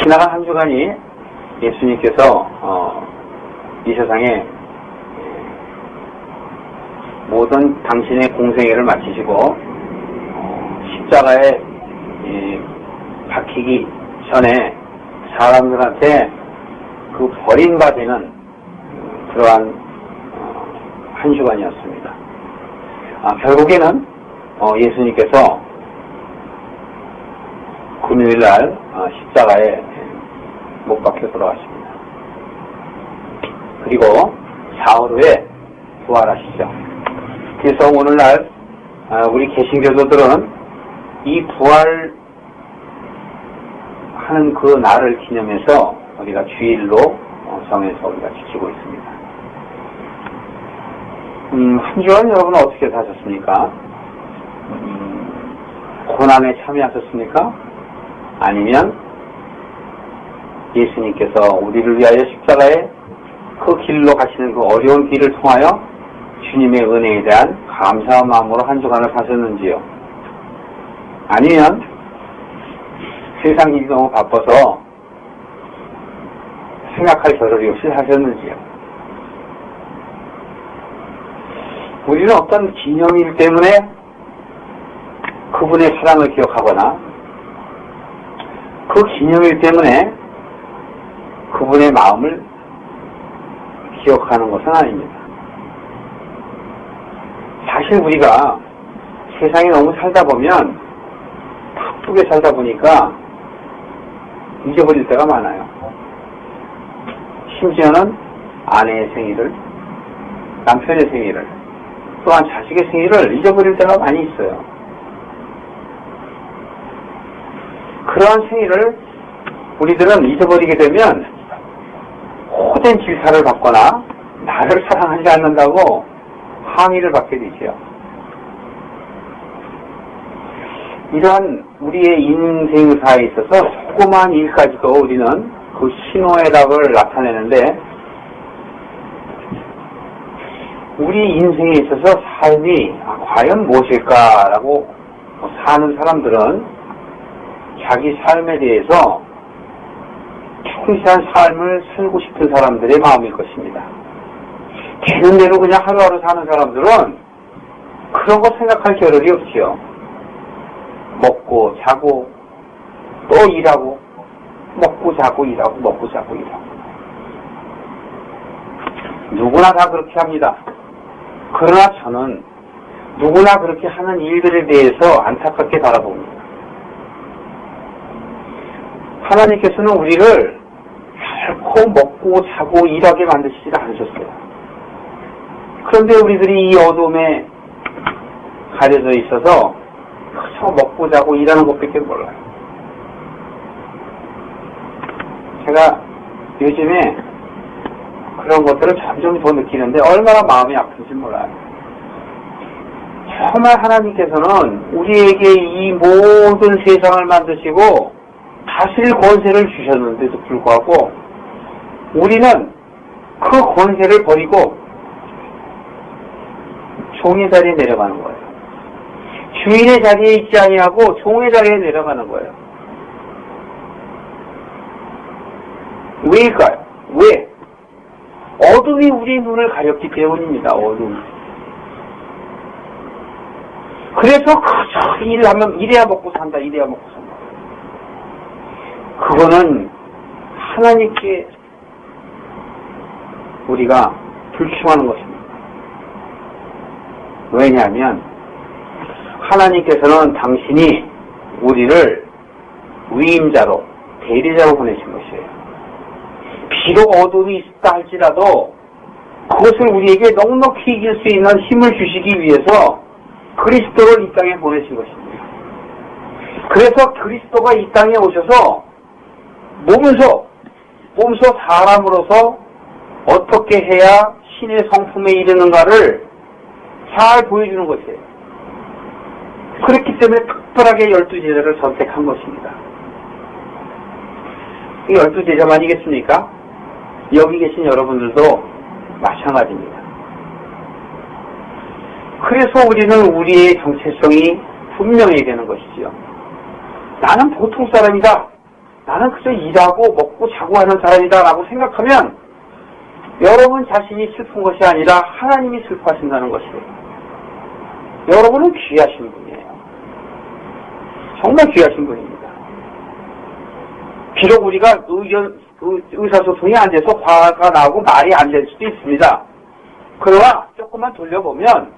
지나간 한 주간이 예수님께서 이 세상에 모든 당신의 공생애를 마치시고 십자가에 박히기 전에 사람들한테 그 버림받는 그러한 한 주간이었습니다. 결국에는 예수님께서 금요일날 십자가에 못 박혀 돌아가십니다. 그리고 사흘 후에 부활하시죠. 그래서 오늘날 우리 개신교도들은 이 부활하는 그 날을 기념해서 우리가 주일로 정해서 우리가 지키고 있습니다. 한 주간 여러분 어떻게 사셨습니까? 고난에 참여하셨습니까? 아니면 예수님께서 우리를 위하여 십자가에 그 길로 가시는 그 어려운 길을 통하여 주님의 은혜에 대한 감사한 마음으로 한 주간을 사셨는지요? 아니면 세상 일이 너무 바빠서 생각할 겨를이 없이 사셨는지요? 우리는 어떤 기념일 때문에 그분의 사랑을 기억하거나 그 기념일 때문에 그분의 마음을 기억하는 것은 아닙니다. 사실 우리가 세상에 너무 살다 보면 바쁘게 살다 보니까 잊어버릴 때가 많아요. 심지어는 아내의 생일을, 남편의 생일을, 또한 자식의 생일을 잊어버릴 때가 많이 있어요. 그러한 생일을 우리들은 잊어버리게 되면 호된 질타를 받거나 나를 사랑하지 않는다고 항의를 받게 되죠. 이러한 우리의 인생사에 있어서 조그마한 일까지도 우리는 그 신호의 답을 나타내는데, 우리 인생에 있어서 삶이 과연 무엇일까라고 사는 사람들은 자기 삶에 대해서 충실한 삶을 살고 싶은 사람들의 마음일 것입니다. 되는 대로 그냥 하루하루 사는 사람들은 그런 거 생각할 겨를이 없지요. 먹고 자고 또 일하고, 먹고 자고 일하고, 먹고 자고 일하고. 누구나 다 그렇게 합니다. 그러나 저는 누구나 그렇게 하는 일들에 대해서 안타깝게 바라봅니다. 하나님께서는 우리를 결코 먹고 자고 일하게 만드시지 않으셨어요. 그런데 우리들이 이 어둠에 가려져 있어서 그저 먹고 자고 일하는 것밖에 몰라요. 제가 요즘에 그런 것들을 점점 더 느끼는데 얼마나 마음이 아픈지 몰라요. 정말 하나님께서는 우리에게 이 모든 세상을 만드시고 다스릴 권세를 주셨는데도 불구하고 우리는 그 권세를 버리고 종의 자리에 내려가는 거예요. 주인의 자리에 있지 아니하고 종의 자리에 내려가는 거예요. 왜일까요? 왜? 어둠이 우리의 눈을 가렸기 때문입니다. 어둠. 그래서 그저 일하면 이래야 먹고 산다, 이래야 먹고 산다. 그거는 하나님께 우리가 불충하는 것입니다. 왜냐하면 하나님께서는 당신이 우리를 위임자로, 대리자로 보내신 것이에요. 비록 어둠이 있다 할지라도 그것을 우리에게 넉넉히 이길 수 있는 힘을 주시기 위해서 그리스도를 이 땅에 보내신 것입니다. 그래서 그리스도가 이 땅에 오셔서 몸소 사람으로서 어떻게 해야 신의 성품에 이르는가를 잘 보여주는 것이에요. 그렇기 때문에 특별하게 12제자를 선택한 것입니다. 이 12제자만이겠습니까? 여기 계신 여러분들도 마찬가지입니다. 그래서 우리는 우리의 정체성이 분명해야 되는 것이지요. 나는 보통 사람이다. 나는 그저 일하고 먹고 자고 하는 사람이다 라고 생각하면 여러분 자신이 슬픈 것이 아니라 하나님이 슬퍼하신다는 것이에요. 여러분은 귀하신 분이에요. 정말 귀하신 분입니다. 비록 우리가 의사소통이 안 돼서 화가 나고 말이 안 될 수도 있습니다. 그러나 조금만 돌려보면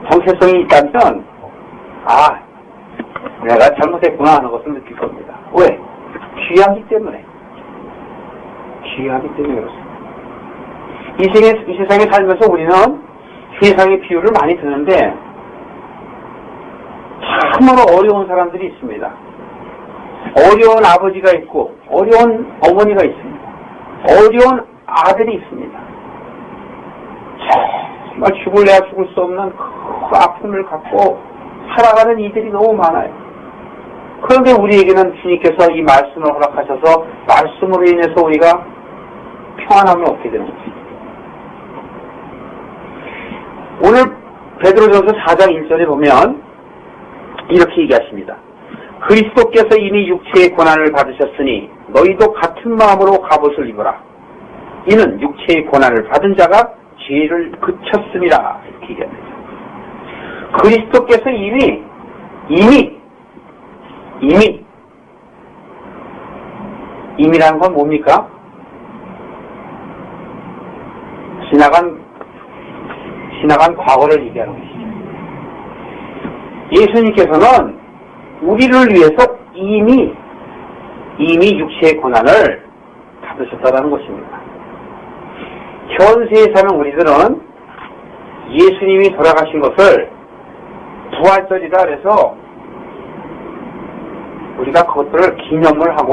정체성이 있다면 내가 잘못했구나 하는 것을 느낄 겁니다. 왜? 귀하기 때문에. 귀하기 때문에 그렇습니다. 이 세상에 살면서 우리는 세상의 비유를 많이 듣는데 참으로 어려운 사람들이 있습니다. 어려운 아버지가 있고 어려운 어머니가 있습니다. 어려운 아들이 있습니다. 정말 죽을래야 죽을 수 없는 그 아픔을 갖고 살아가는 이들이 너무 많아요. 그런데 우리에게는 주님께서 이 말씀을 허락하셔서 말씀으로 인해서 우리가 평안함을 얻게 되는 것입니다. 오늘 베드로전서 4장 1절에 보면 이렇게 얘기하십니다. 그리스도께서 이미 육체의 고난을 받으셨으니 너희도 같은 마음으로 갑옷을 입어라. 이는 육체의 고난을 받은 자가 죄를 그쳤음이라. 이렇게 얘기합니다. 그리스도께서 이미라는 건 뭡니까? 지나간 과거를 얘기하는 것이죠. 예수님께서는 우리를 위해서 이미 육체의 고난을 받으셨다는 것입니다. 현세에 사는 우리들은 예수님이 돌아가신 것을 부활절이다 그래서 우리가 그것들을 기념을 하고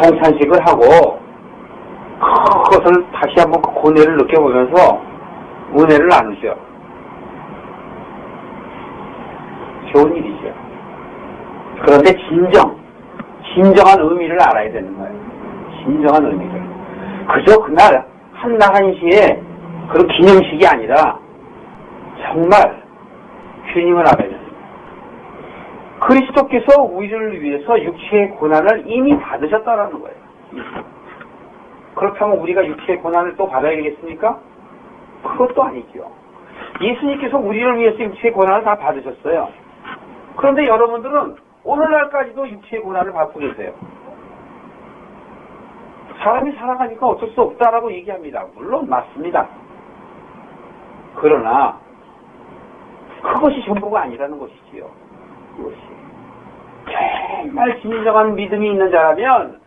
성찬식을 하고 그것을 다시 한번 그 고뇌를 느껴보면서 은혜를 나누죠. 좋은 일이죠. 그런데 진정한 의미를 알아야 되는 거예요. 진정한 의미를. 그저 그날 한시에 그런 기념식이 아니라 정말 주님을 알아야 됩니다. 그리스도께서 우리를 위해서 육체의 고난을 이미 받으셨다라는 거예요. 그렇다면 우리가 육체의 고난을 또 받아야 되겠습니까? 그것도 아니죠. 예수님께서 우리를 위해서 육체의 고난을 다 받으셨어요. 그런데 여러분들은 오늘날까지도 육체의 고난을 받고 계세요. 사람이 살아가니까 어쩔 수 없다라고 얘기합니다. 물론 맞습니다. 그러나 그것이 전부가 아니라는 것이지요. 그것이 정말 진정한 믿음이 있는 자라면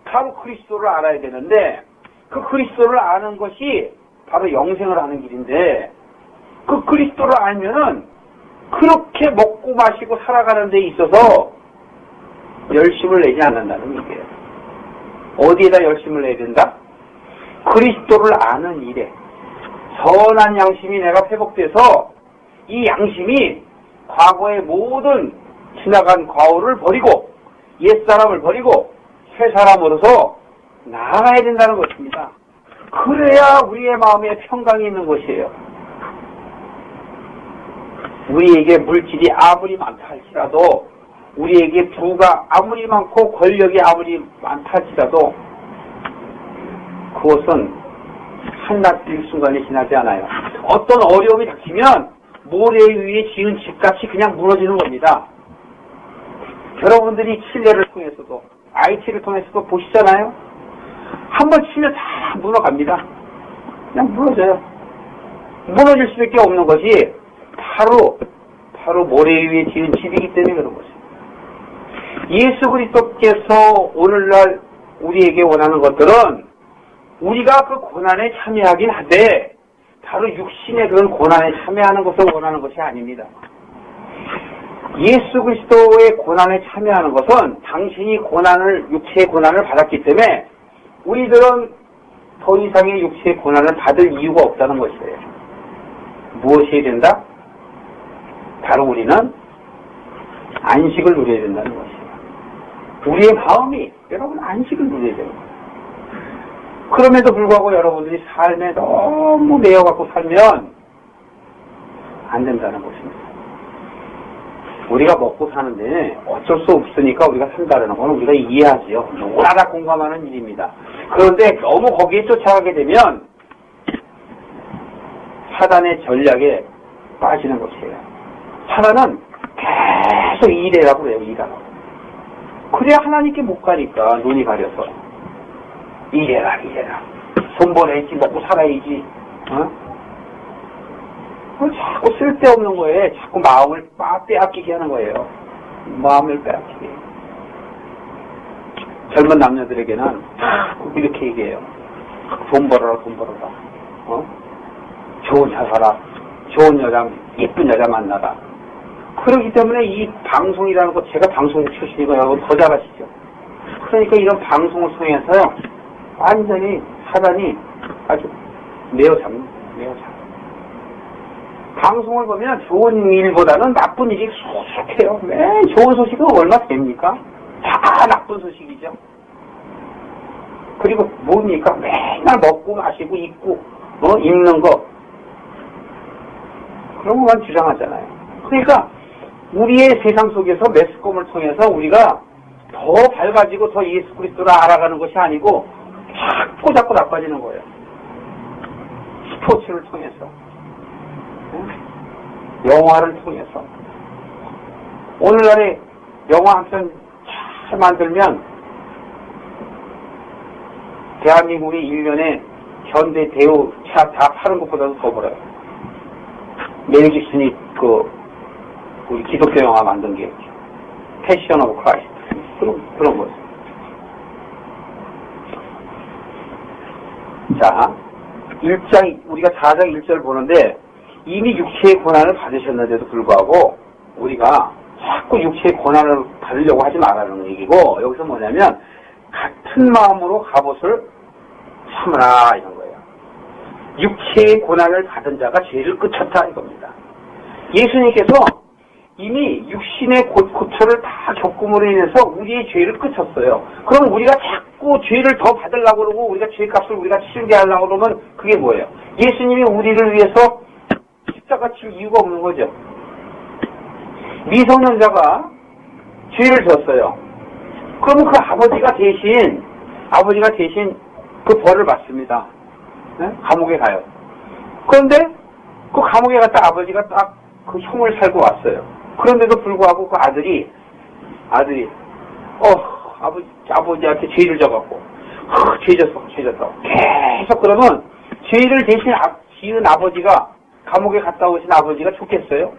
바로 그리스도를 알아야 되는데 그 그리스도를 아는 것이 바로 영생을 하는 길인데 그 그리스도를 알면은 그렇게 먹고 마시고 살아가는 데 있어서 열심을 내지 않는다는 얘기예요. 어디에다 열심을 내야 된다? 그리스도를 아는 일에 선한 양심이 내가 회복돼서 이 양심이 과거의 모든 지나간 과오를 버리고 옛사람을 버리고 새사람으로서 나아가야 된다는 것입니다. 그래야 우리의 마음에 평강이 있는 것이에요. 우리에게 물질이 아무리 많다 할지라도 우리에게 부가 아무리 많고 권력이 아무리 많다 할지라도 그것은 한낱 일순간에 지나지 않아요. 어떤 어려움이 닥치면 모래 위에 지은 집같이 그냥 무너지는 겁니다. 여러분들이 칠레를 통해서도 IT를 통해서도 보시잖아요. 한번 치면 다 무너갑니다. 그냥 무너져요. 무너질 수밖에 없는 것이 바로 모래 위에 지은 집이기 때문에 그런 것입니다. 예수 그리스도께서 오늘날 우리에게 원하는 것들은 우리가 그 고난에 참여하긴 하되 바로 육신의 그런 고난에 참여하는 것을 원하는 것이 아닙니다. 예수 그리스도의 고난에 참여하는 것은 당신이 육체의 고난을 받았기 때문에 우리들은 더 이상의 육체의 고난을 받을 이유가 없다는 것이에요. 무엇이 해야 된다? 바로 우리는 안식을 누려야 된다는 것이에요. 우리의 마음이 여러분 안식을 누려야 되는 거예요. 그럼에도 불구하고 여러분들이 삶에 너무 매여갖고 살면 안 된다는 것입니다. 우리가 먹고 사는데 어쩔 수 없으니까 우리가 산다는 건 우리가 이해하지요. 누구나 다 공감하는 일입니다. 그런데 너무 거기에 쫓아가게 되면 사단의 전략에 빠지는 것이에요. 사단은 계속 일해라고 그래요. 일하라고. 그래야 하나님께 못 가니까 눈이 가려서 일해라. 돈 벌어야지, 먹고 살아야지. 자꾸 쓸데없는 거에 자꾸 마음을 빼앗기게 하는 거예요. 마음을 빼앗기게. 젊은 남녀들에게는 이렇게 얘기해요. 돈 벌어라. 좋은 차 사라. 좋은 여자, 예쁜 여자 만나라. 그렇기 때문에 이 방송이라는 거, 제가 방송 출신이고 여러분 더 잘하시죠. 그러니까 이런 방송을 통해서 완전히 사단이 아주 메어잡는. 방송을 보면 좋은 일보다는 나쁜 일이 수수해요. 좋은 소식은 얼마 됩니까? 다 나쁜 소식이죠. 그리고 뭡니까? 맨날 먹고 마시고 입고 입는 거 그런 것만 주장하잖아요. 그러니까 우리의 세상 속에서 매스컴을 통해서 우리가 더 밝아지고 더 예수 그리스도를 알아가는 것이 아니고 자꾸 나빠지는 거예요. 스포츠를 통해서, 영화를 통해서. 오늘날에 영화 한 편 잘 만들면 대한민국이 1년에 현대 대우 차 다 파는 것보다도 더 벌어요. 멜 깁슨이 우리 기독교 영화 만든 게 패션 오브 크라이스트 그런 거죠. 자, 1장 우리가 4장 1절 보는데 이미 육체의 고난을 받으셨는데도 불구하고 우리가 자꾸 육체의 고난을 받으려고 하지 말라는 얘기고, 여기서 뭐냐면 같은 마음으로 갑옷을 참으라 이런 거예요. 육체의 고난을 받은 자가 죄를 끝쳤다 이겁니다. 예수님께서 이미 육신의 고초를 다 겪음으로 인해서 우리의 죄를 끝쳤어요. 그럼 우리가 자꾸 죄를 더 받으려고 그러고 우리가 죄값을 우리가 치르게 하려고 그러면 그게 뭐예요? 예수님이 우리를 위해서 십자가 칠 이유가 없는 거죠. 미성년자가 죄를 졌어요. 그러면 그 아버지가 대신 그 벌을 받습니다. 네? 감옥에 가요. 그런데 그 감옥에 갔다 아버지가 딱 그 형을 살고 왔어요. 그런데도 불구하고 그 아들이 아버지한테 죄를 져갖고 죄 졌어. 계속 그러면 죄를 대신 지은 아버지가 감옥에 갔다 오신 아버지가 좋겠어요?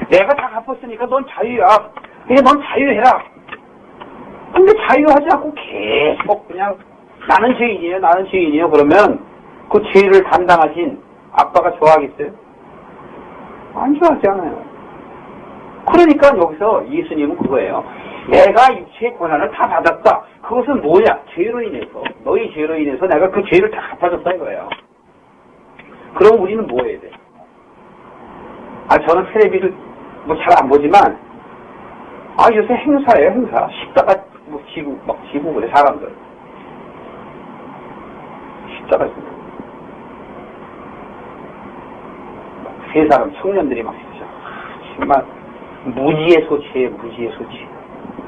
내가 다 갚았으니까 넌 자유야. 그냥 넌 자유해라. 근데 자유하지 않고 계속 그냥 나는 죄인이에요. 그러면 그 죄를 담당하신 아빠가 좋아하겠어요? 안 좋아하지 않아요. 그러니까 여기서 예수님은 그거예요. 내가 육체의 고난을 다 받았다. 그것은 뭐냐? 죄로 인해서, 너희 죄로 인해서 내가 그 죄를 다 갚아줬다 이거예요. 그럼 우리는 뭐 해야 돼? 저는 텔레비를 잘 안 보지만 요새 행사예요. 행사. 십자가 지고 그래 사람들. 십자가 세 사람 청년들이 막 있죠. 정말 무지의 소치예요.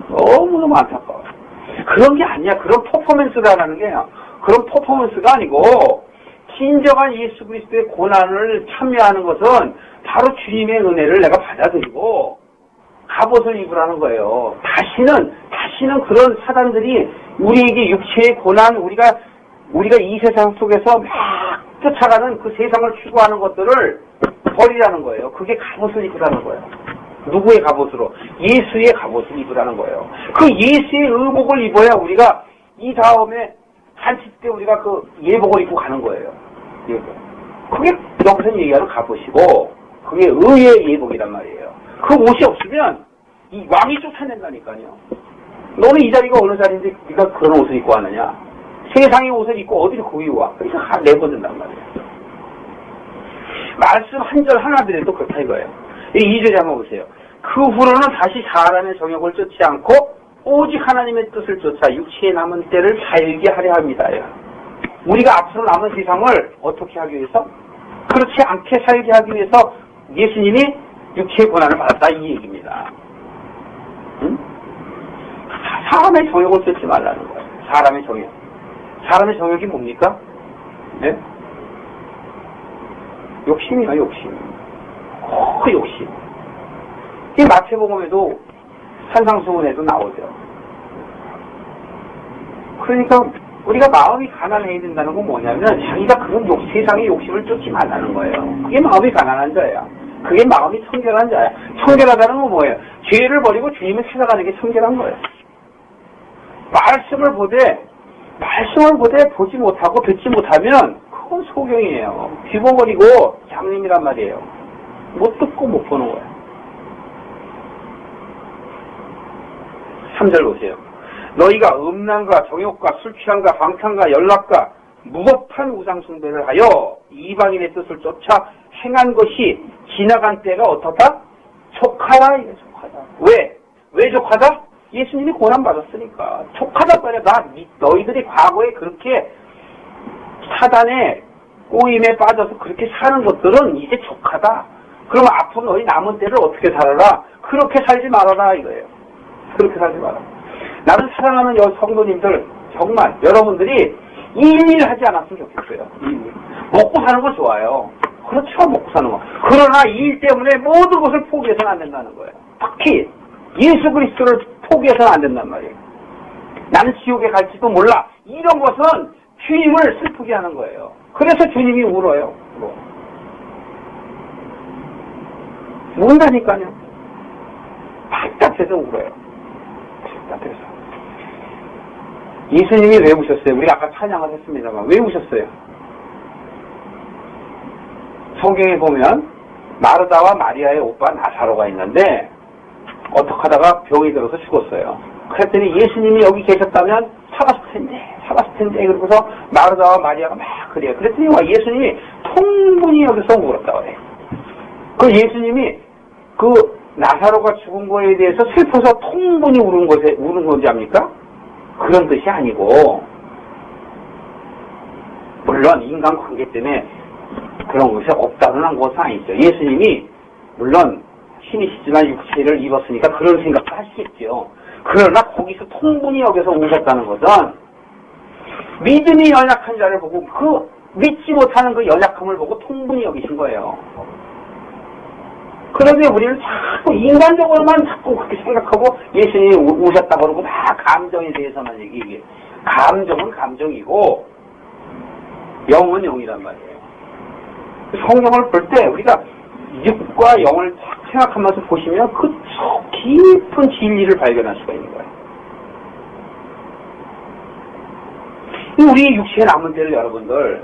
너무너무 안타까워요. 그런 게 아니야. 그런 퍼포먼스라는 게 그런 퍼포먼스가 아니고 진정한 예수 그리스도의 고난을 참여하는 것은 바로 주님의 은혜를 내가 받아들이고 갑옷을 입으라는 거예요. 다시는 그런 사단들이 우리에게 육체의 고난, 우리가 이 세상 속에서 막 쫓아가는 그 세상을 추구하는 것들을 버리라는 거예요. 그게 갑옷을 입으라는 거예요. 누구의 갑옷으로? 예수의 갑옷을 입으라는 거예요. 그 예수의 의복을 입어야 우리가 이 다음에 잔치 때 우리가 그 예복을 입고 가는 거예요. 그게 여기서 얘기하는 갑옷이고 그게 의의 예복이란 말이에요. 그 옷이 없으면 이 왕이 쫓아낸다니까요. 너는 이 자리가 어느 자리인데 네가 그런 옷을 입고 왔느냐? 세상의 옷을 입고 어디로 거기 와? 그러니까 내보낸단 말이에요. 말씀 한 절 하나들에도 그렇다 이거예요. 이 2절에 한번 보세요. 그 후로는 다시 사람의 정욕을 쫓지 않고 오직 하나님의 뜻을 쫓아 육체에 남은 때를 살게 하려 합니다. 우리가 앞으로 남은 세상을 어떻게 하기 위해서? 그렇지 않게 살게 하기 위해서 예수님이 육체의 고난을 받았다 이 얘기입니다. 응? 사람의 정욕을 쓰지 말라는 거예요. 사람의 정욕. 사람의 정욕이 뭡니까? 네? 욕심이야, 욕심. 욕심. 이 마태복음에도 산상수훈에도 나오죠. 그러니까 우리가 마음이 가난해야 된다는 건 뭐냐면 자기가 그런 세상의 욕심을 쫓지 말라는 거예요. 그게 마음이 가난한 자야. 그게 마음이 청결한 자야. 청결하다는 건 뭐예요? 죄를 버리고 주님을 찾아가는 게 청결한 거예요. 말씀을 보되 보지 못하고 듣지 못하면 그건 소경이에요. 귀머거리고 장님이란 말이에요. 못 듣고 못 보는 거예요. 3절 보세요. 너희가 음란과 정욕과 술 취함과 방탕과 연락과 무법한 우상숭배를 하여 이방인의 뜻을 쫓아 행한 것이 지나간 때가 어떻다? 족하다. 이게 족하다. 왜 족하다? 예수님이 고난받았으니까. 족하다 말이야. 너희들이 과거에 그렇게 사단의 꼬임에 빠져서 그렇게 사는 것들은 이제 족하다. 그러면 앞으로 너희 남은 때를 어떻게 살아라? 그렇게 살지 말아라 이거예요. 그렇게 살지 마라. 나는 사랑하는 성도님들 정말 여러분들이 일일 하지 않았으면 좋겠어요. 먹고 사는 거 좋아요. 그렇죠. 먹고 사는 거. 그러나 일 때문에 모든 것을 포기해서는 안 된다는 거예요. 특히 예수 그리스도를 포기해서는 안 된단 말이에요. 나는 지옥에 갈지도 몰라. 이런 것은 주님을 슬프게 하는 거예요. 그래서 주님이 울어요. 운다니까요. 답답해서 울어요. 답답해서. 예수님이 왜 우셨어요? 우리 아까 찬양을 했습니다만 왜 우셨어요? 성경에 보면 마르다와 마리아의 오빠 나사로가 있는데 어떻게 하다가 병이 들어서 죽었어요. 그랬더니 예수님이 여기 계셨다면 살았을 텐데 그러고서 마르다와 마리아가 막 그래요. 그랬더니 예수님이 통분히 여기서 울었다고 해요. 그 예수님이 그 나사로가 죽은 거에 대해서 슬퍼서 통분히 우는 건지 압니까? 그런 뜻이 아니고, 물론 인간관계 때문에 그런 것이 없다는 한 것은 아니죠. 예수님이 물론 신이시지만 육체를 입었으니까 그런 생각도 하시겠죠. 그러나 거기서 통분히 여기서 우셨다는 것은 믿음이 연약한 자를 보고 그 믿지 못하는 그 연약함을 보고 통분히 여기신 거예요. 그런데 우리는 자꾸 인간적으로만 자꾸 그렇게 생각하고 예수님이 우셨다고 그러고 막 감정에 대해서만 얘기해. 감정은 감정이고 영은 영이란 말이에요. 성경을 볼 때 우리가 육과 영을 생각하면서 보시면 그 깊은 진리를 발견할 수가 있는 거예요. 우리 육체에 남은 때를 여러분들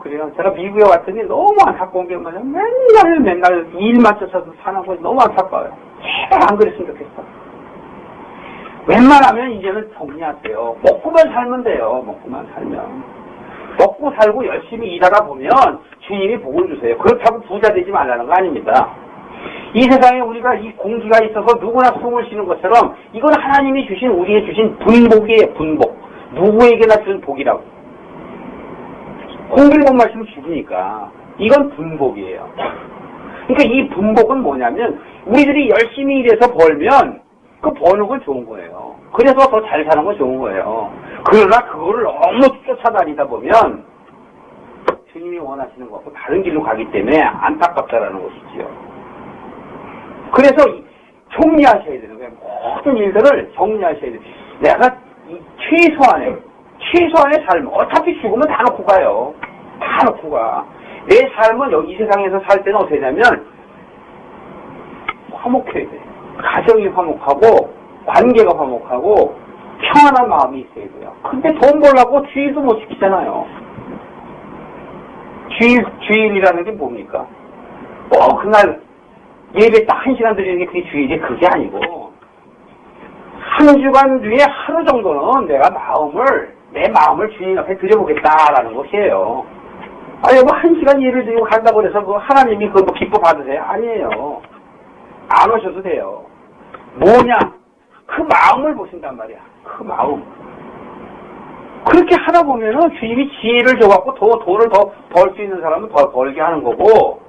그래요. 제가 미국에 왔더니 너무 안타까운 게 뭐냐. 맨날 일만 쫓아서 사는 것이 너무 안타까워요. 제발 안 그랬으면 좋겠어. 웬만하면 이제는 정리하세요. 먹고만 살면 돼요. 먹고만 살면. 먹고 살고 열심히 일하다 보면 주님이 복을 주세요. 그렇다고 부자 되지 말라는 거 아닙니다. 이 세상에 우리가 이 공기가 있어서 누구나 숨을 쉬는 것처럼 이건 하나님이 주신 우리에게 주신 분복이에요. 분복. 누구에게나 준 복이라고. 공기를 못 마시면 죽으니까 이건 분복이에요. 그러니까 이 분복은 뭐냐면 우리들이 열심히 일해서 벌면 그 버는 건 좋은 거예요. 그래서 더 잘 사는 건 좋은 거예요. 그러나 그거를 너무 쫓아다니다 보면 주님이 원하시는 것하고 다른 길로 가기 때문에 안타깝다라는 것이지요. 그래서 정리하셔야 되는 거예요. 모든 일들을 정리하셔야 돼요. 내가 이 최소한의 삶, 어차피 죽으면 다 놓고 가요. 다 놓고 가. 내 삶은 여기 이 세상에서 살 때는 어떻게 되냐면 화목해야 돼. 가정이 화목하고 관계가 화목하고 평안한 마음이 있어야 돼요. 근데 돈 벌려고 주일도 못 지키잖아요. 주일이라는 게 뭡니까? 그날 예배 딱 1시간 드리는 게 그게 주일이 그게 아니고 한 주간 중에 하루 정도는 내 마음을 주님 앞에 드려보겠다라는 것이에요. 아니, 1시간 예를 드리고 간다고 해서 하나님이 그거 기뻐 받으세요? 아니에요. 안 오셔도 돼요. 뭐냐? 그 마음을 보신단 말이야. 그 마음. 그렇게 하다 보면은 주님이 지혜를 줘갖고 돈을 더 벌 수 있는 사람은 더 벌게 하는 거고,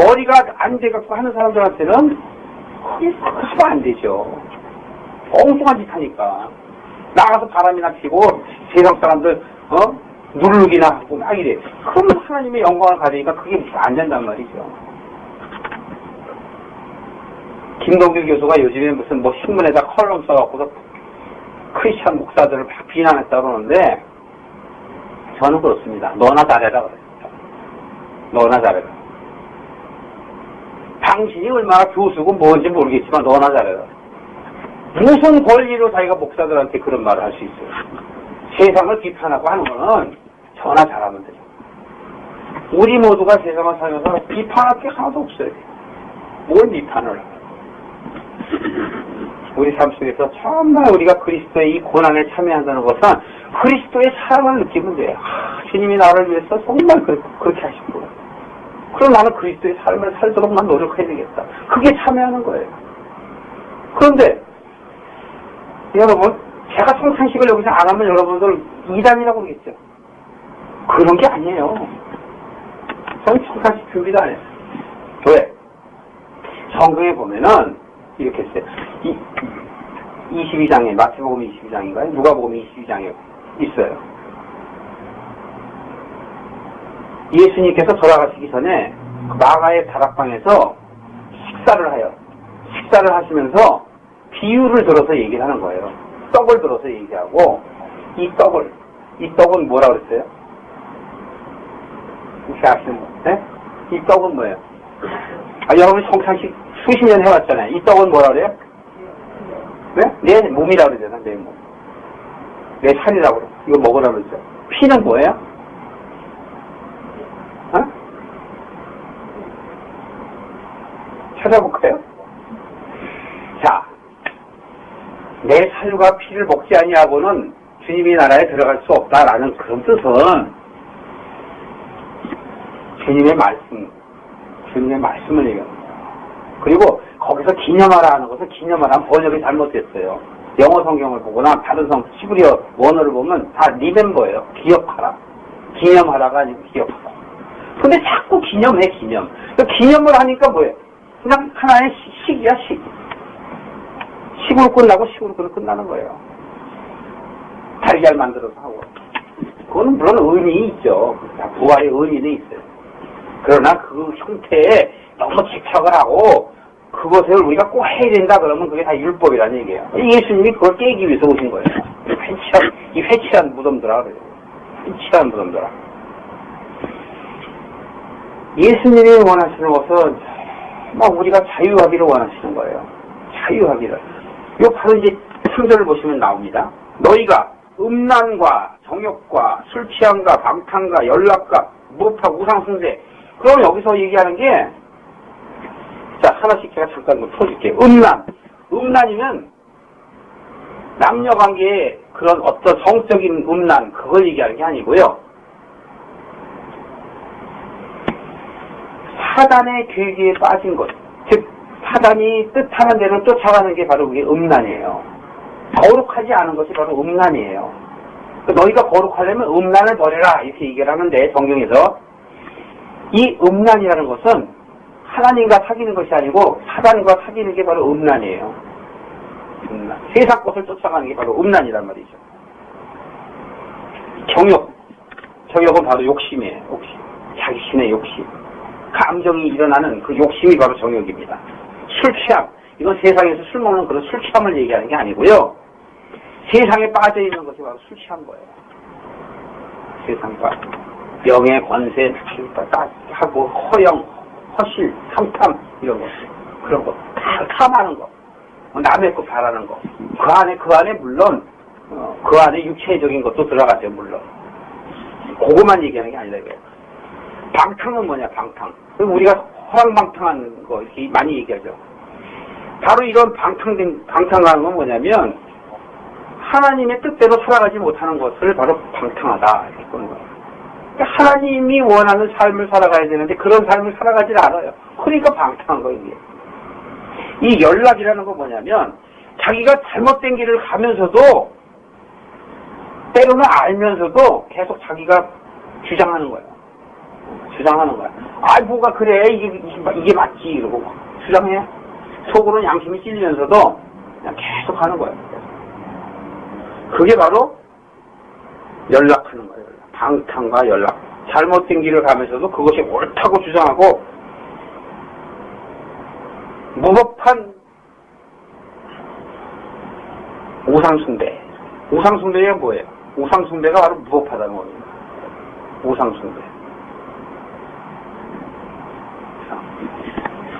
머리가 안 돼갖고 하는 사람들한테는 그게 하면 안 되죠. 엉뚱한 짓 하니까. 나가서 바람이나 피고 세상 사람들 누르기나 하고 막 이래. 그러면 하나님의 영광을 가지니까 그게 안 된단 말이죠. 김동길 교수가 요즘에 무슨 뭐 신문에다 컬럼 써갖고서 크리스찬 목사들을 막 비난했다 그러는데 저는 그렇습니다. 너나 잘해라 그래요. 너나 잘해라. 당신이 얼마나 교수고 뭔지 모르겠지만 너나 잘해라. 무슨 권리로 자기가 목사들한테 그런 말을 할 수 있어요. 세상을 비판하고 하는 거는 저나 잘하면 되죠. 우리 모두가 세상을 살면서 비판할 게 하나도 없어요. 뭘 비판을 하요. 우리 삶 속에서 정말 우리가 그리스도의 이 고난에 참여한다는 것은 그리스도의 사랑을 느끼면 돼요. 주님이 나를 위해서 정말 그렇게 하시고, 그럼 나는 그리스도의 삶을 살도록 난 노력해야 되겠다. 그게 참여하는 거예요. 그런데 여러분, 제가 성찬식을 여기서 안 하면 여러분들 이단이라고 그러겠죠. 그런 게 아니에요. 저는 성찬식 준비도 안 해요. 왜? 성경에 보면은 이렇게 했어요. 22장에, 마태복음 22장인가요? 누가복음 22장에 있어요. 예수님께서 돌아가시기 전에 마가의 다락방에서 식사를 하시면서 비유를 들어서 얘기를 하는 거예요. 떡을 들어서 얘기하고, 이 떡은 뭐라 그랬어요? 혹시 아시는 분? 네? 이 떡은 뭐예요? 여러분 성찬식 수십 년 해왔잖아요. 이 떡은 뭐라 그래요? 네? 내 몸이라 그러잖아, 내 몸. 내 살이라고 그래. 이거 먹으라 그러죠. 피는 뭐예요? 찾아볼까요? 자, 내 살과 피를 먹지 아니하고는 주님의 나라에 들어갈 수 없다라는 그런 뜻은 주님의 말씀을 얘기합니다. 그리고 거기서 기념하라 하는 것은 기념하라는 번역이 잘못됐어요. 영어 성경을 보거나 다른 히브리어 원어를 보면 다 리멤버예요. 기억하라. 기념하라가 아니고 기억하라. 근데 자꾸 기념해, 기념. 기념을 하니까 뭐예요? 그냥 하나의 식이야, 식. 식으로 끝나고 식으로 끝나는 거예요. 달걀 만들어서 하고. 그거는 물론 의미가 있죠. 부활의 의미는 있어요. 그러나 그 형태에 너무 집착을 하고 그것을 우리가 꼭 해야 된다 그러면 그게 다 율법이라는 얘기예요. 예수님이 그걸 깨기 위해서 오신 거예요. 회칠한 무덤들아 그래요. 회칠한 무덤들아. 예수님이 원하시는 것은 우리가 자유하기를 원하시는 거예요. 자유하기를. 요 바로 이제 3절을 보시면 나옵니다. 너희가 음란과 정욕과 술 취함과 방탕과 연락과 무법과 우상숭배. 그럼 여기서 얘기하는 게, 자, 하나씩 제가 잠깐 풀어줄게요. 음란이면 남녀관계에 그런 어떤 성적인 음란, 그걸 얘기하는 게 아니고요. 사단의 괴기에 빠진 것, 즉 사단이 뜻하는 대로 쫓아가는 게 바로 그게 음란이에요. 거룩하지 않은 것이 바로 음란이에요. 너희가 거룩하려면 음란을 버려라 이렇게 얘기를 하는데 성경에서 이 음란이라는 것은 하나님과 사귀는 것이 아니고 사단과 사귀는 게 바로 음란이에요. 음란. 세상 것을 쫓아가는 게 바로 음란이란 말이죠. 정욕은 바로 욕심이에요. 욕심. 자기신의 욕심. 감정이 일어나는 그 욕심이 바로 정욕입니다. 술 취함. 이건 세상에서 술 먹는 그런 술 취함을 얘기하는 게 아니고요. 세상에 빠져 있는 것이 바로 술 취한 거예요. 세상과 명예, 권세, 하고 허영, 허실, 탐탐 이런 것, 그런 거, 다 탐하는 거, 남의 거 바라는 거. 그 안에 물론 그 안에 육체적인 것도 들어가죠, 물론. 그거만 얘기하는 게 아니라 이거예요. 방탕은 뭐냐, 방탕. 우리가 허랑방탕한 거 이렇게 많이 얘기하죠. 바로 이런 방탕하는 건 뭐냐면 하나님의 뜻대로 살아가지 못하는 것을 바로 방탕하다 이렇게 보는 거예요. 그러니까 하나님이 원하는 삶을 살아가야 되는데 그런 삶을 살아가질 않아요. 그러니까 방탕한 거예요. 이게. 이 연락이라는 건 뭐냐면 자기가 잘못된 길을 가면서도 때로는 알면서도 계속 자기가 주장하는 거예요. 주장하는 거야. 아, 뭐가 그래. 이게 맞지. 이러고 주장해. 속으로는 양심이 찔리면서도 그냥 계속 하는 거예요. 그게 바로 연락하는 거예요. 방탕과 연락. 잘못된 길을 가면서도 그것이 옳다고 주장하고 무법한 우상숭배. 우상숭배가 뭐예요? 우상숭배가 바로 무법하다는 겁니다. 우상숭배.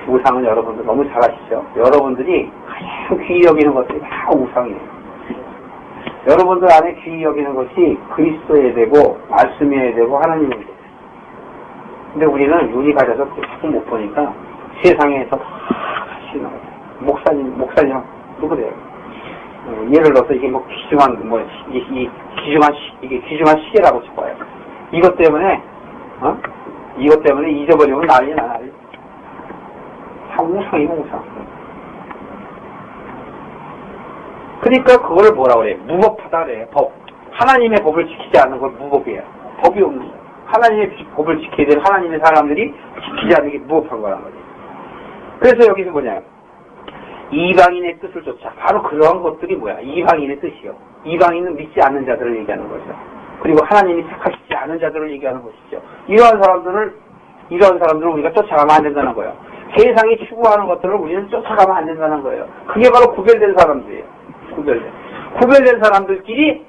우상은 여러분들 너무 잘 아시죠? 여러분들이 가장 귀히 여기는 것들이 다 우상이에요. 여러분들 안에 귀히 여기는 것이 그리스도여야 되고 말씀이어야 되고 하나님이어야 돼요. 근데 우리는 눈이 가려서 자꾸 못 보니까 세상에서 다 같이 나와요. 목사님 누구래요? 예를 들어서 이게 뭐 귀중한 시계라고 싶어요. 이것 때문에 잊어버리면 난리나. 다 우상이고 우상. 그러니까 그걸 뭐라 그래? 무법하다 그래. 법. 하나님의 법을 지키지 않는 건 무법이에요. 법이 없는 거예요. 하나님의 법을 지켜야 될 하나님의 사람들이 지키지 않는 게 무법한 거란 거지. 그래서 여기서 뭐냐? 이방인의 뜻을 쫓아. 바로 그러한 것들이 뭐야? 이방인의 뜻이요. 이방인은 믿지 않는 자들을 얘기하는 거죠. 그리고 하나님이 택하시지 않은 자들을 얘기하는 것이죠. 이러한 사람들을 우리가 쫓아가면 안 된다는 거예요. 세상이 추구하는 것들을 우리는 쫓아가면 안 된다는 거예요. 그게 바로 구별된 사람들이에요. 구별된 사람들끼리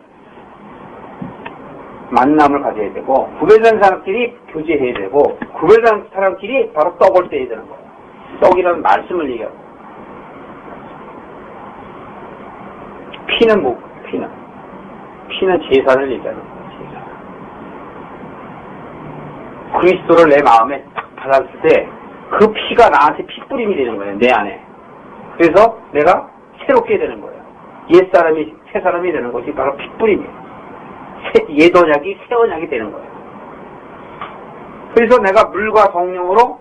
만남을 가져야 되고, 구별된 사람끼리 교제해야 되고, 구별된 사람끼리 바로 떡을 떼야 되는 거예요. 떡이라는 말씀을 얘기하고. 피는 뭐, 피는 제사를 얘기하는 거예요. 제사. 그리스도를 내 마음에 딱 받았을 때, 그 피가 나한테 핏부림이 되는 거예요. 내 안에. 그래서 내가 새롭게 되는 거예요. 옛사람이 새사람이 되는 것이 바로 핏부림이에요. 옛 언약이 새 언약이 되는 거예요. 그래서 내가 물과 성령으로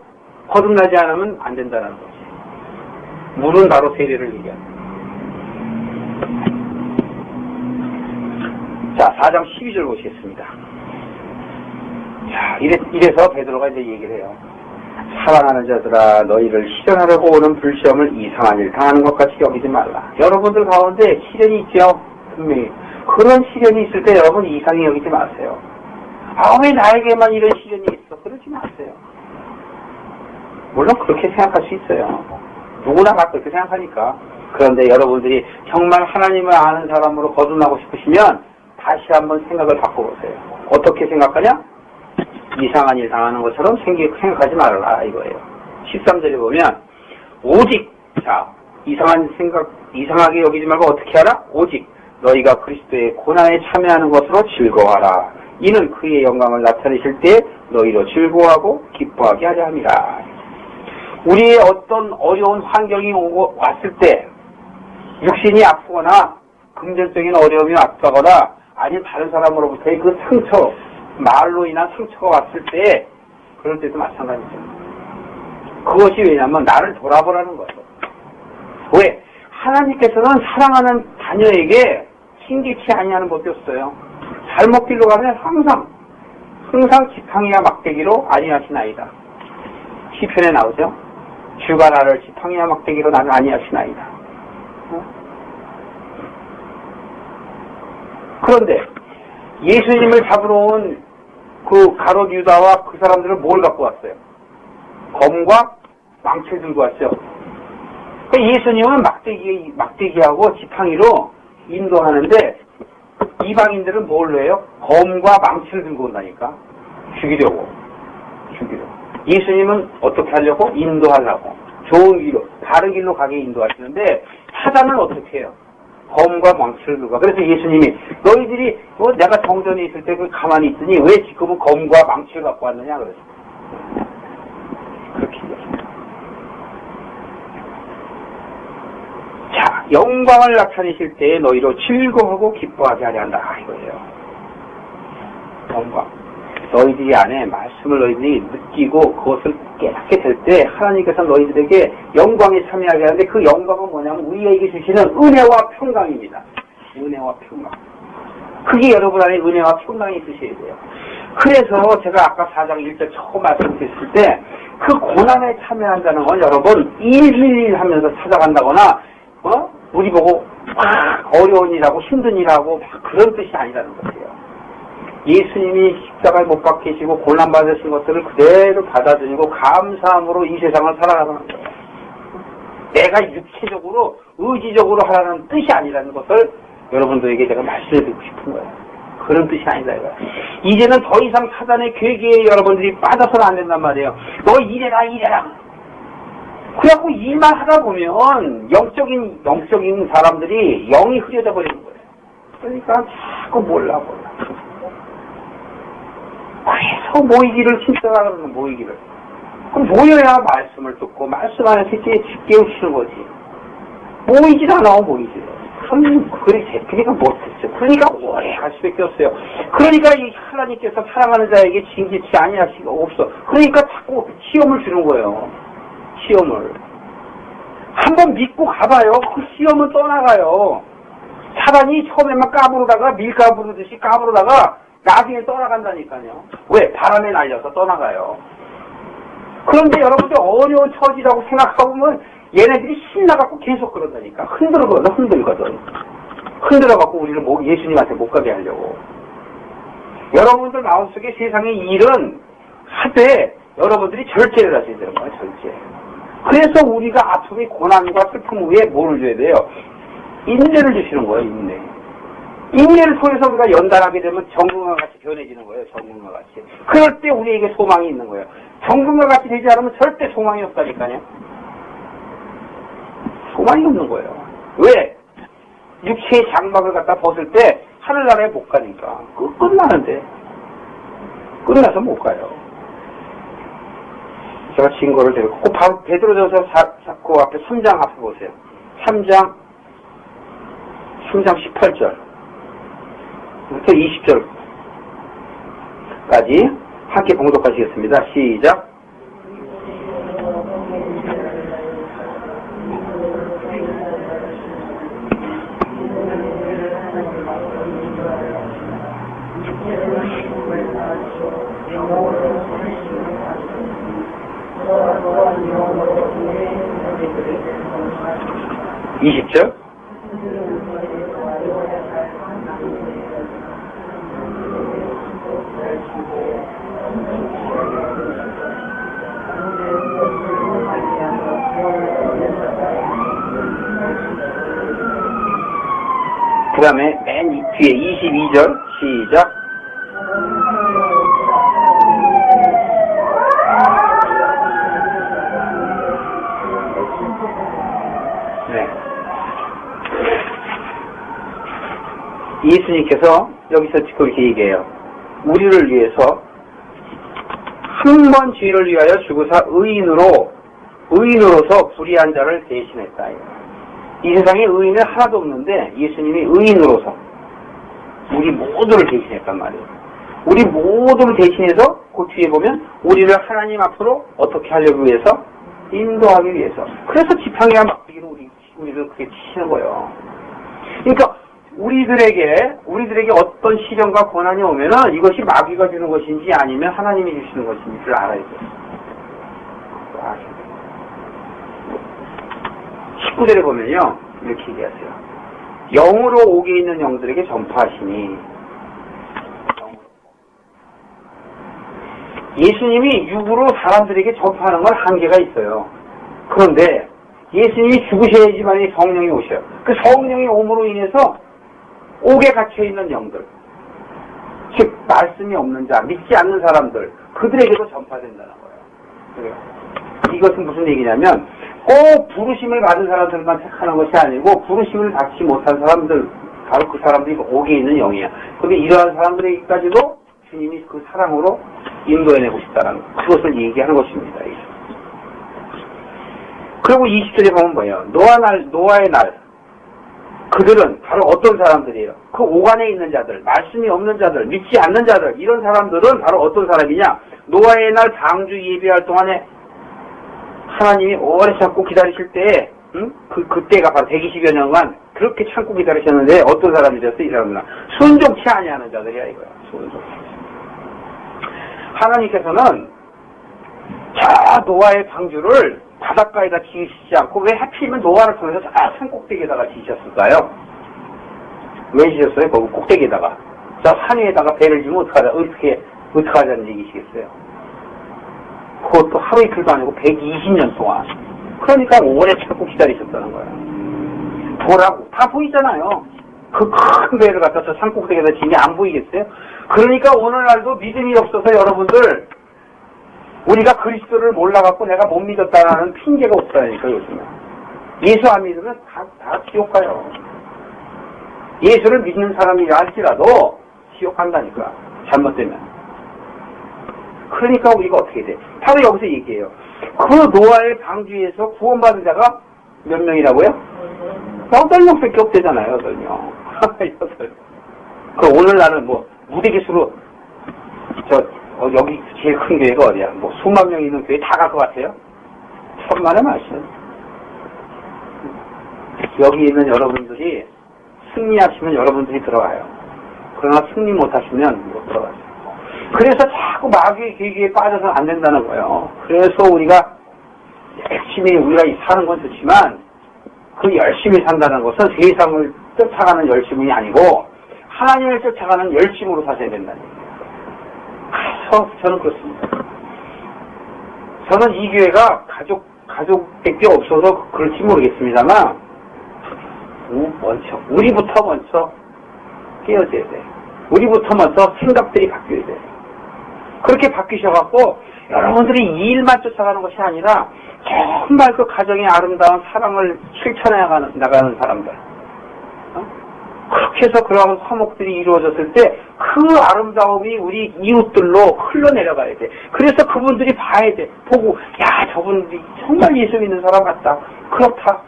거듭나지 않으면 안 된다는 거지. 물은 바로 세례를 얘기합니다. 자, 4장 12절 보시겠습니다. 자, 이래서 베드로가 이제 얘기를 해요. 사랑하는 자들아, 너희를 시련하려고 오는 불시험을 이상한 일 당하는 것 같이 여기지 말라. 여러분들 가운데 시련이 있죠? 분명히. 그런 시련이 있을 때 여러분 이상히 여기지 마세요. 아, 왜 나에게만 이런 시련이 있어? 그러지 마세요. 물론 그렇게 생각할 수 있어요. 누구나 다 그렇게 생각하니까. 그런데 여러분들이 정말 하나님을 아는 사람으로 거듭나고 싶으시면 다시 한번 생각을 바꿔보세요. 어떻게 생각하냐? 이상한 일 당하는 것처럼 생각하지 말아라 이거예요. 13절에 보면 오직, 자, 이상하게 여기지 말고 어떻게 하라? 오직 너희가 그리스도의 고난에 참여하는 것으로 즐거워하라. 이는 그의 영광을 나타내실 때 너희로 즐거워하고 기뻐하게 하려 함이라. 우리의 어떤 어려운 환경이 왔을 때 육신이 아프거나 금전적인 어려움이 왔다거나 아니면 다른 사람으로부터의 그 상처, 말로 인한 상처가 왔을 때 그럴 때도 마찬가지죠. 그것이 왜냐하면 나를 돌아보라는 거죠. 왜? 하나님께서는 사랑하는 자녀에게 힘기치 아니하는 법이 없어요. 잘못 길로 가면 항상 지팡이와 막대기로 아니하시나이다. 시편에 나오죠. 주가 나를 지팡이와 막대기로 나를 아니하시나이다. 그런데 예수님을 잡으러 온 그 가롯 유다와 그 사람들은 뭘 갖고 왔어요? 검과 망치를 들고 왔죠. 예수님은 막대기하고 지팡이로 인도하는데 이방인들은 뭘 해요? 검과 망치를 들고 온다니까. 죽이려고. 예수님은 어떻게 하려고? 인도하려고. 좋은 길로, 바른 길로 가게 인도하시는데 사단은 어떻게 해요? 검과 망치를 들고. 그래서 예수님이 너희들이 내가 정전에 있을 때 그 가만히 있더니 왜 지금은 검과 망치를 갖고 왔느냐 그랬어요. 그렇게 얘기했습니다. 자, 영광을 나타내실 때 너희로 즐거워하고 기뻐하게 하려 한다 이거예요. 영광. 너희들이 안에 말씀을 너희들이 느끼고 그것을 깨닫게 될 때 하나님께서 너희들에게 영광에 참여하게 하는데 그 영광은 뭐냐면 우리에게 주시는 은혜와 평강입니다. 은혜와 평강. 그게 여러분 안에 은혜와 평강이 있으셔야 돼요. 그래서 제가 아까 4장 1절 처음 말씀드렸을 때 그 고난에 참여한다는 건 여러분 일일 하면서 찾아간다거나 우리 보고 어려운 일하고 힘든 일하고 막 그런 뜻이 아니라는 것이에요. 예수님이 십자가에 못 박히시고 고난 받으신 것들을 그대로 받아들이고 감사함으로 이 세상을 살아가는 거예요. 내가 육체적으로 의지적으로 하라는 뜻이 아니라는 것을 여러분들에게 제가 말씀드리고 싶은 거예요. 그런 뜻이 아니다 이거야. 이제는 더 이상 사단의 괴계에 여러분들이 빠져서는 안 된단 말이에요. 너 이래라. 그래갖고 일만 하다 보면 영적인 사람들이 영이 흐려져 버리는 거예요. 그러니까 자꾸 몰라. 그래서 모이기를 신청하라 그러는 모이기를. 그럼 모여야 말씀을 듣고 말씀 안에서 깨우치는 거지. 모이질 않아 모이지. 그럼 그게 제피가 못했죠. 그러니까 오래 갈 수밖에 없어요. 그러니까 이 하나님께서 사랑하는 자에게 징계치 아니할 수가 없어. 그러니까 자꾸 시험을 주는 거예요. 시험을. 한번 믿고 가봐요. 그 시험은 떠나가요. 사단이 처음에만 까부르다가 밀가부르듯이 까부르다가 나중에 떠나간다니까요. 왜? 바람에 날려서 떠나가요. 그런데 여러분들 어려운 처지라고 생각하면 얘네들이 신나갖고 계속 그런다니까. 흔들거든. 흔들어갖고 우리를 예수님한테 못 가게 하려고. 여러분들 마음속에 세상의 일은 하되 여러분들이 절제를 하셔야 되는 거예요. 절제. 그래서 우리가 아픔이 고난과 슬픔 후에 뭐를 줘야 돼요? 인내를 주시는 거예요. 인내를 통해서 우리가 연단하게 되면 정금과 같이 변해지는 거예요. 정금과 같이. 그럴 때 우리에게 소망이 있는 거예요. 정금과 같이 되지 않으면 절대 소망이 없다니까요. 소망이 없는 거예요. 왜? 육체의 장막을 갖다 벗을 때 하늘나라에 못 가니까. 끝나는데. 끝나서 못 가요. 제가 증거를 드리고 바로 베드로전서 그 앞에 3장 앞에 보세요. 3장 18절 부터 20절까지 함께 봉독하시겠습니다. 시작. (20절) 그 다음에 맨 뒤에 22절 시작. 네. 예수님께서 여기서 그렇게 얘기해요. 우리를 위해서 한 번 죄를 위하여 죽으사 의인으로서 불의한 자를 대신했다. 이 세상에 의인은 하나도 없는데 예수님이 의인으로서 우리 모두를 대신했단 말이에요. 우리 모두를 대신해서 그 뒤에 보면 우리를 하나님 앞으로 어떻게 하려고 위해서? 인도하기 위해서. 그래서 지팡이와 막대기를 우리를 그렇게 치시는 거예요. 그러니까 우리들에게 어떤 시련과 고난이 오면은 이것이 마귀가 주는 것인지 아니면 하나님이 주시는 것인지를 알아야 돼요. 19절에 보면요, 이렇게 얘기하세요. 영으로 옥에 있는 영들에게 전파하시니. 예수님이 육으로 사람들에게 전파하는 건 한계가 있어요. 그런데 예수님이 죽으셔야지만 성령이 오셔요. 그 성령이 옴으로 인해서 옥에 갇혀있는 영들, 즉 말씀이 없는 자, 믿지 않는 사람들, 그들에게도 전파된다는 거예요. 이것은 무슨 얘기냐면 꼭 부르심을 받은 사람들만 택하는 것이 아니고 부르심을 받지 못한 사람들, 바로 그 사람들이 옥에 있는 영이야. 그런데 이러한 사람들에게까지도 주님이 그 사랑으로 인도해내고 싶다는 그것을 얘기하는 것입니다. 그리고 20절에 보면 뭐예요? 노아의 날 그들은 바로 어떤 사람들이에요? 그 옥 안에 있는 자들, 말씀이 없는 자들, 믿지 않는 자들, 이런 사람들은 바로 어떤 사람이냐? 노아의 날 방주 예배할 동안에 하나님이 오래 참고 기다리실 때에 그때가 바로 120여 년간 그렇게 참고 기다리셨는데 어떤 사람이었어? 이 사람들은 순종치 아니하는 자들이야 이거야. 순종치. 하나님께서는 저 노아의 방주를 바닷가에다 지으시지 않고 왜 하필이면 노아를 통해서 산 꼭대기에다가 지으셨을까요? 왜 지으셨어요? 거기 꼭대기에다가. 저 산 위에다가 배를 지면 어떻게 하자는 얘기시겠어요? 그것도 하루 이틀도 아니고 120년 동안. 그러니까 오래 참고 기다리셨다는 거예요. 보라고. 다 보이잖아요. 그 큰 배를 갖다 저 산 꼭대기에다 지으면 안 보이겠어요? 그러니까 오늘날도 믿음이 없어서 여러분들 우리가 그리스도를 몰라갖고 내가 못 믿었다는 핑계가 없다니까 요즘에. 예수 안 믿으면 다 지옥 가요. 예수를 믿는 사람이라 할지라도 지옥 간다니까. 잘못되면. 그러니까 우리가 어떻게 돼? 바로 여기서 얘기해요. 그 노아의 방주에서 구원받은 자가 몇 명이라고요? 8명밖에 없대잖아요. 8명. 8. 그 오늘날은 뭐 무대기수로 여기 제일 큰 교회가 어디야? 뭐 수만 명 있는 교회 다 갈 것 같아요? 천만에 마시죠. 여기 있는 여러분들이 승리하시면 여러분들이 들어가요. 그러나 승리 못하시면 못 들어가죠. 그래서 자꾸 마귀의 계기에 빠져서 안 된다는 거예요. 그래서 우리가 열심히 우리가 사는 건 좋지만 그 열심히 산다는 것은 세상을 쫓아가는 열심이 아니고 하나님을 쫓아가는 열심으로 사셔야 된다는 거예요. 그래서 저는 그렇습니다. 저는 이 교회가 가족밖에 없어서 그럴지 모르겠습니다만 우리부터 먼저 깨어져야 돼. 우리부터 먼저 생각들이 바뀌어야 돼. 그렇게 바뀌셔갖고 여러분들이 이 일만 쫓아가는 것이 아니라 정말 그 가정의 아름다운 사랑을 실천해 나가는 사람들. 그렇게 해서 그러한 화목들이 이루어졌을 때 그 아름다움이 우리 이웃들로 흘러내려가야 돼. 그래서 그분들이 봐야 돼. 보고 야 저분들이 정말 예수 믿는 사람 같다. 그렇다.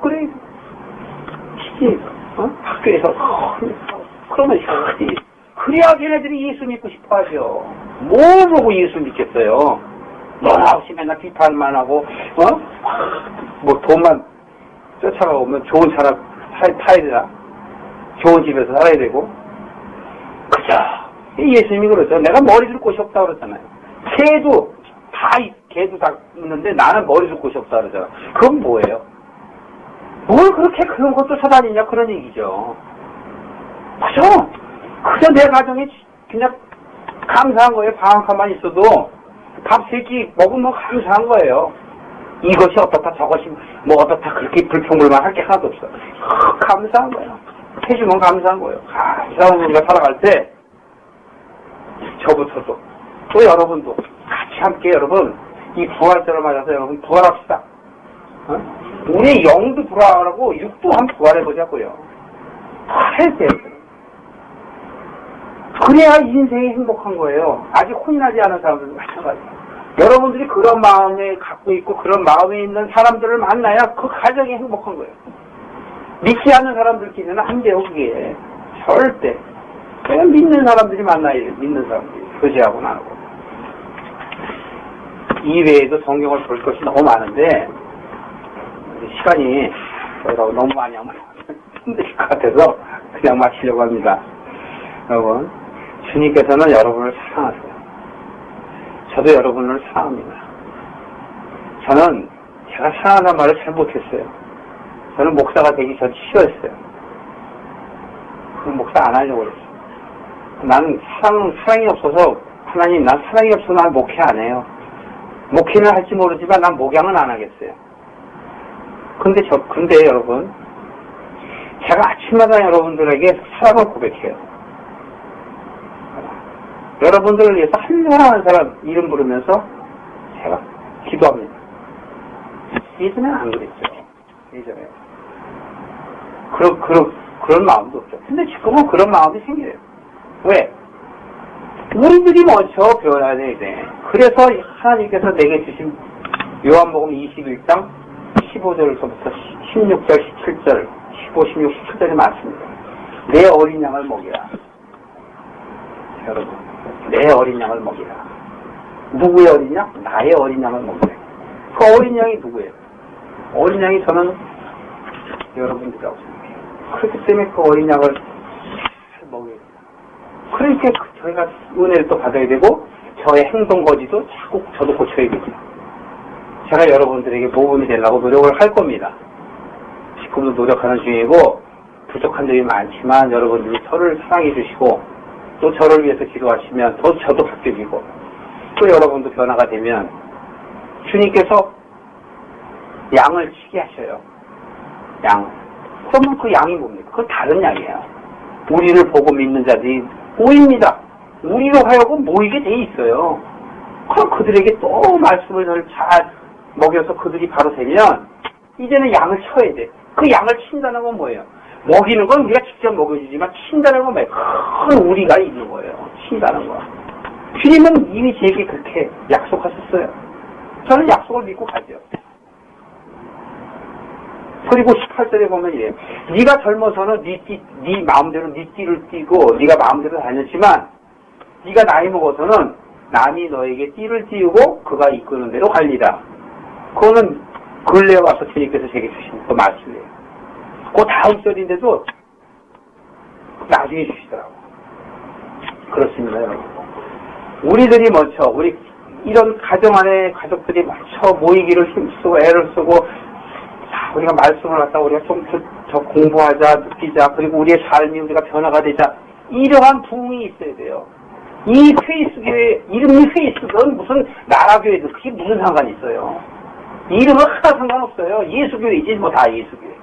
그래. 학교에서 그러면 그래야 걔네들이 예수 믿고 싶어 하죠. 뭘 보고 예수 믿겠어요. 너나 없이 맨날 비판만 하고 뭐 돈만 쫓아가오면 좋은 차를 타야 되나? 좋은 집에서 살아야 되고 그죠? 예수님이 그러죠. 내가 머리 줄 곳이 없다 그러잖아요. 개도 다 있는데 나는 머리 줄 곳이 없다 그러잖아. 그건 뭐예요? 뭘 그렇게 그런 것도 찾아다니냐 그런 얘기죠. 그죠? 그저 내 가정이 그냥 감사한 거예요. 밥 한 칸만 있어도 밥 3끼 먹으면 감사한 거예요. 이것이 어떻다 저것이 뭐 어떻다 그렇게 불평불만 할 게 하나도 없어. 감사한 거예요. 해주면 감사한 거예요. 감사한 우리가 살아갈 때 저부터도 또 여러분도 같이 함께 여러분 이 부활절을 맞아서 여러분 부활합시다. 우리의 영도 부활하고 육도 한번 부활해보자고요. 부활해야 돼요. 그래야 인생이 행복한 거예요. 아직 혼이 나지 않은 사람들도 마찬가지예요. 여러분들이 그런 마음에 갖고 있고 그런 마음에 있는 사람들을 만나야 그 가정이 행복한 거예요. 믿지 않는 사람들끼리는 안 돼요. 그게 절대. 그냥 믿는 사람들이 만나야 돼요. 믿는 사람들이 교제하고 나누고. 이외에도 성경을 볼 것이 너무 많은데 시간이 저희라고 너무 많이 하면 힘들 것 같아서 그냥 마치려고 합니다. 여러분, 주님께서는 여러분을 사랑하세요. 저도 여러분을 사랑합니다. 저는 제가 사랑하는 말을 잘 못했어요. 저는 목사가 되기 전 싫어했어요. 목사 안 하려고 그랬어요. 나는 사랑이 없어서 하나님 난 사랑이 없어서 난 목회 안 해요. 목회는 할지 모르지만 난 목양은 안 하겠어요. 근데 여러분 제가 아침마다 여러분들에게 사랑을 고백해요. 여러분들을 위해서 사랑하는 사람 이름 부르면서 제가 기도합니다. 예전에는 안 그랬죠. 예전에. 그런 마음도 없죠. 근데 지금은 그런 마음이 생겨요. 왜? 우리들이 먼저 배워야 돼. 그래서 하나님께서 내게 주신 요한복음 21장 15절부터 16절, 17절, 15, 16, 17절이 많습니다. 내 어린 양을 먹이라. 여러분, 내 어린 양을 먹이라. 누구의 어린 양? 나의 어린 양을 먹이라. 그 어린 양이 누구예요? 어린 양이 저는 여러분들이라고 생각해요. 그렇기 때문에 그 어린 양을 잘 먹여야 돼요. 그러니까 저희가 은혜를 또 받아야 되고 저의 행동 거지도 자꾸 저도 고쳐야겠죠. 제가 여러분들에게 모범이 되려고 노력을 할 겁니다. 지금도 노력하는 중이고 부족한 점이 많지만 여러분들이 저를 사랑해 주시고 또 저를 위해서 기도하시면 더 저도 바뀌어지고 또 여러분도 변화가 되면 주님께서 양을 치게 하셔요. 양. 그러면 그 양이 뭡니까? 그건 다른 양이에요. 우리를 보고 믿는 자들이 모입니다. 우리로 하여금 모이게 돼 있어요. 그럼 그들에게 또 말씀을 잘 먹여서 그들이 바로 되면 이제는 양을 쳐야 돼. 그 양을 친다는 건 뭐예요? 먹이는 건 우리가 직접 먹여주지만 친다는 건 뭐예요? 큰 우리가 있는 거예요. 친다는 거. 주님은 이미 제게 그렇게 약속하셨어요. 저는 약속을 믿고 가죠. 그리고 18절에 보면 이래요. 네가 젊어서는 네 마음대로 네 띠를 띠고 네가 마음대로 다녔지만 네가 나이 먹어서는 남이 너에게 띠를 띠우고 그가 이끄는 대로 갈리라. 그거는 근래에 와서 주님께서 제게 주신 그 말씀이에요. 그 다음 절인데도 나중에 주시더라고. 그렇습니다, 여러분. 우리들이 먼저 우리 이런 가정 안에 가족들이 먼저 모이기를 힘쓰고 애를 쓰고 우리가 말씀을 갖다가 우리가 좀 더 공부하자, 느끼자, 그리고 우리의 삶이 우리가 변화가 되자, 이러한 부흥이 있어야 돼요. 이 페이스교회, 이름이 페이스교회는 무슨 나라교회도 그게 무슨 상관이 있어요. 이름은 하나 상관없어요. 예수교회이지 뭐 다 예수교회.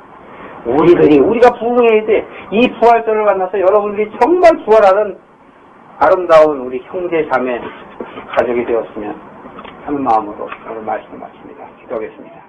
우리가 부흥해야 돼. 이 부활절을 만나서 여러분들이 정말 부활하는 아름다운 우리 형제 자매 가족이 되었으면 하는 마음으로 오늘 말씀을 마칩니다. 기도하겠습니다.